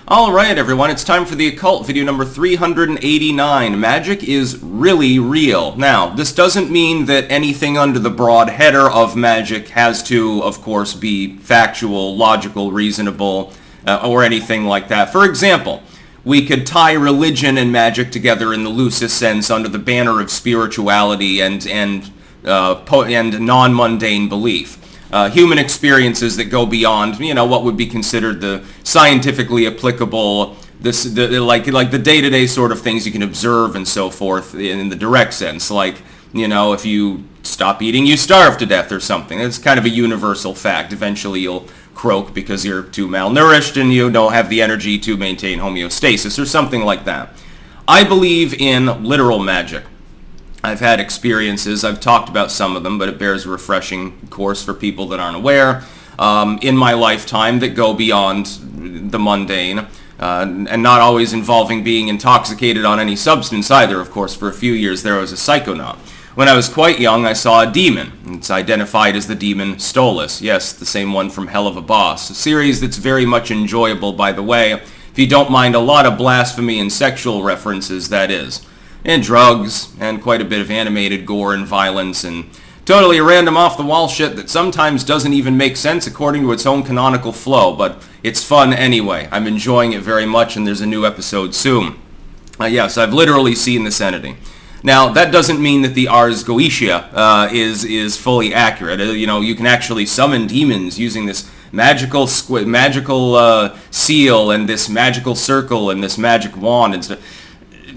Alright everyone, it's time for the Occult video number 389. Magic is really real. Now, this doesn't mean that anything under the broad header of magic has to, of course, be factual, logical, reasonable, or anything like that. For example, we could tie religion and magic together in the loosest sense under the banner of spirituality and non-mundane belief. Human experiences that go beyond, what would be considered the scientifically applicable, like the day-to-day sort of things you can observe and so forth in the direct sense. Like, if you stop eating, you starve to death or something. It's kind of a universal fact. Eventually you'll croak because you're too malnourished and you don't have the energy to maintain homeostasis or something like that. I believe in literal magic. I've had experiences, I've talked about some of them, but it bears a refreshing course for people that aren't aware, in my lifetime that go beyond the mundane, and not always involving being intoxicated on any substance either. Of course, for a few years there I was a psychonaut. When I was quite young, I saw a demon. It's identified as the demon Stolas. Yes, the same one from Hell of a Boss, a series that's very much enjoyable, by the way, if you don't mind a lot of blasphemy and sexual references, that is. And drugs, and quite a bit of animated gore and violence, and totally random off-the-wall shit that sometimes doesn't even make sense according to its own canonical flow, but it's fun anyway. I'm enjoying it very much, and there's a new episode soon. Yes, I've literally seen this entity. Now, that doesn't mean that the Ars Goetia is fully accurate. You can actually summon demons using this magical seal, and this magical circle, and this magic wand, and stuff.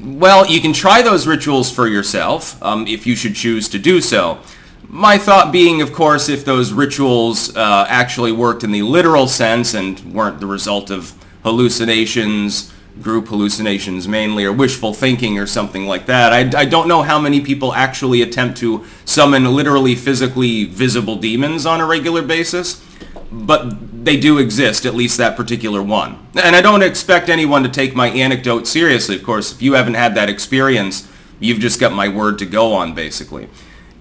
Well, you can try those rituals for yourself, if you should choose to do so. My thought being, of course, if those rituals actually worked in the literal sense and weren't the result of hallucinations, group hallucinations mainly, or wishful thinking or something like that. I don't know how many people actually attempt to summon literally physically visible demons on a regular basis, but they do exist, at least that particular one. And I don't expect anyone to take my anecdote seriously, of course. If you haven't had that experience, you've just got my word to go on, basically.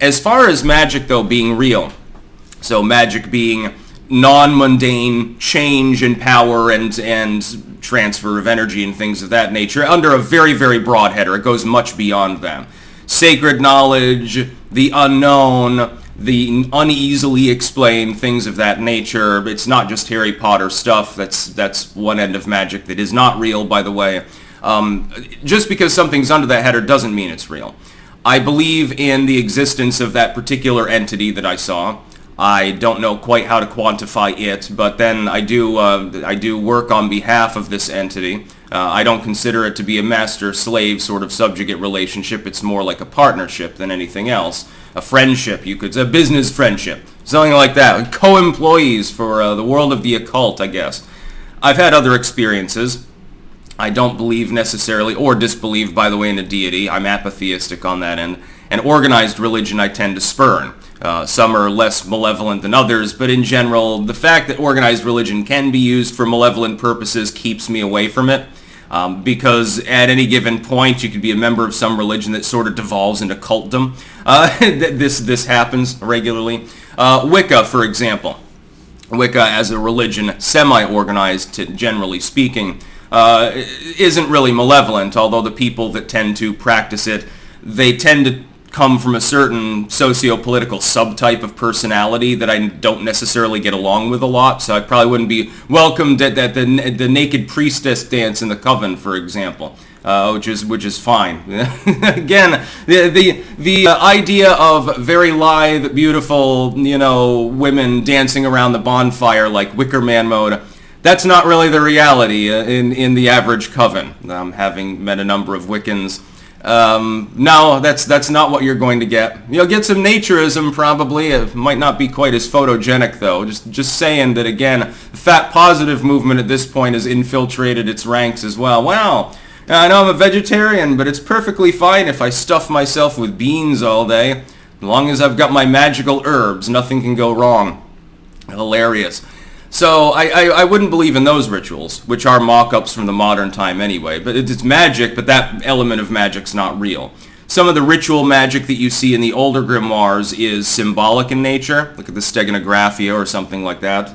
As far as magic, though, being real, so magic being non-mundane change in power and transfer of energy and things of that nature, under a very, very broad header. It goes much beyond that. Sacred knowledge, the unknown, the uneasily explained, things of that nature. It's not just Harry Potter stuff. That's one end of magic that is not real, by the way. Just because something's under that header doesn't mean it's real. I believe in the existence of that particular entity that I saw. I don't know quite how to quantify it, but then I do work on behalf of this entity. I don't consider it to be a master-slave sort of subjugate relationship. It's more like a partnership than anything else. A friendship, a business friendship, something like that. Co-employees for the world of the occult, I guess. I've had other experiences. I don't believe necessarily, or disbelieve, by the way, in a deity. I'm apatheistic on that end. And organized religion I tend to spurn. Some are less malevolent than others, but in general, the fact that organized religion can be used for malevolent purposes keeps me away from it. Because at any given point, you could be a member of some religion that sort of devolves into cultdom. This happens regularly. Wicca, for example. Wicca as a religion, semi-organized, generally speaking, isn't really malevolent, although the people that tend to practice it, they tend to come from a certain socio-political subtype of personality that I don't necessarily get along with a lot, so I probably wouldn't be welcomed at the naked priestess dance in the coven, for example, which is fine. Again, the idea of very lithe, beautiful, women dancing around the bonfire like Wicker Man mode, that's not really the reality in the average coven. Having met a number of Wiccans, no, that's not what you're going to get. You'll get some naturism, probably. It might not be quite as photogenic, though. Just saying that, again, the fat positive movement at this point has infiltrated its ranks as well. Wow, I know I'm a vegetarian, but it's perfectly fine if I stuff myself with beans all day. As long as I've got my magical herbs, nothing can go wrong. Hilarious. So I wouldn't believe in those rituals, which are mock-ups from the modern time anyway. But it's magic, but that element of magic's not real. Some of the ritual magic that you see in the older grimoires is symbolic in nature. Look at the Steganographia or something like that.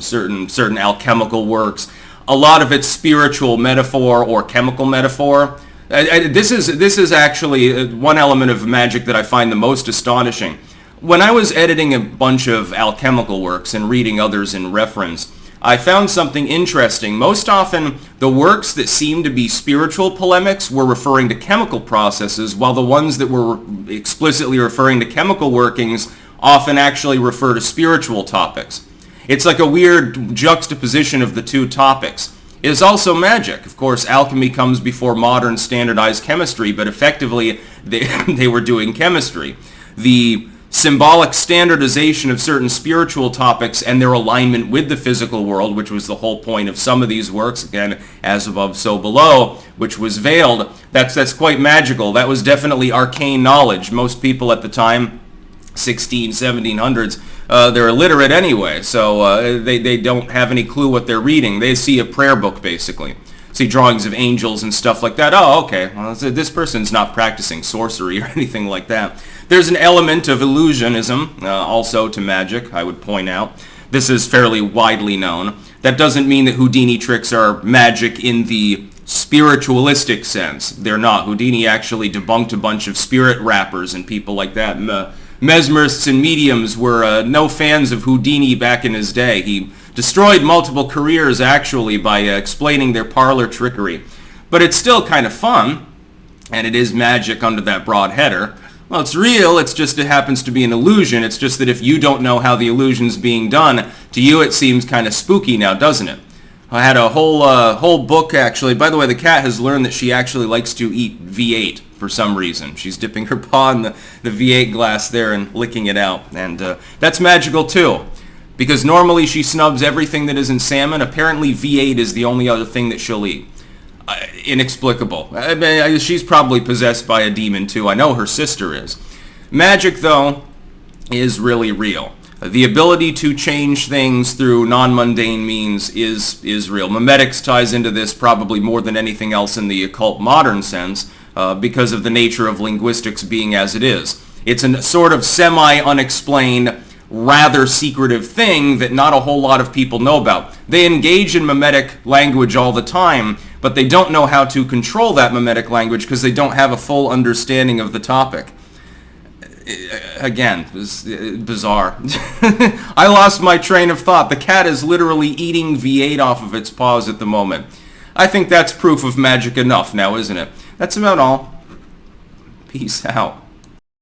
Certain alchemical works. a lot of it's spiritual metaphor or chemical metaphor. This is actually one element of magic that I find the most astonishing. When I was editing a bunch of alchemical works and reading others in reference, I found something interesting. Most often, the works that seemed to be spiritual polemics were referring to chemical processes, while the ones that were explicitly referring to chemical workings often actually refer to spiritual topics. It's like a weird juxtaposition of the two topics. It is also magic. Of course, alchemy comes before modern standardized chemistry, but effectively they were doing chemistry. The symbolic standardization of certain spiritual topics and their alignment with the physical world, which was the whole point of some of these works, again, as above, so below, which was veiled, that's quite magical. That was definitely arcane knowledge. Most people at the time, 1700s, they're illiterate anyway, so they don't have any clue what they're reading. They see a prayer book, basically. See drawings of angels and stuff like that. Oh, okay, well, this person's not practicing sorcery or anything like that. There's an element of illusionism also to magic, I would point out. This is fairly widely known. That doesn't mean that Houdini tricks are magic in the spiritualistic sense. They're not. Houdini actually debunked a bunch of spirit rappers and people like that. Mesmerists and mediums were no fans of Houdini back in his day. He destroyed multiple careers actually by explaining their parlor trickery. But it's still kind of fun, and it is magic under that broad header. Well, it's real, it's just it happens to be an illusion. It's just that if you don't know how the illusion's being done, to you it seems kind of spooky now, doesn't it? I had a whole book, actually. By the way, the cat has learned that she actually likes to eat V8 for some reason. She's dipping her paw in the V8 glass there and licking it out. And that's magical, too. Because normally she snubs everything that isn't salmon. Apparently V8 is the only other thing that she'll eat. Inexplicable. I mean, she's probably possessed by a demon too. I know her sister is. Magic, though, is really real. The ability to change things through non-mundane means is real. Memetics ties into this probably more than anything else in the occult modern sense because of the nature of linguistics being as it is. It's a sort of semi-unexplained, rather secretive thing that not a whole lot of people know about. They engage in memetic language all the time, but they don't know how to control that memetic language because they don't have a full understanding of the topic. Again, bizarre. I lost my train of thought. The cat is literally eating V8 off of its paws at the moment. I think that's proof of magic enough now, isn't it? That's about all. Peace out.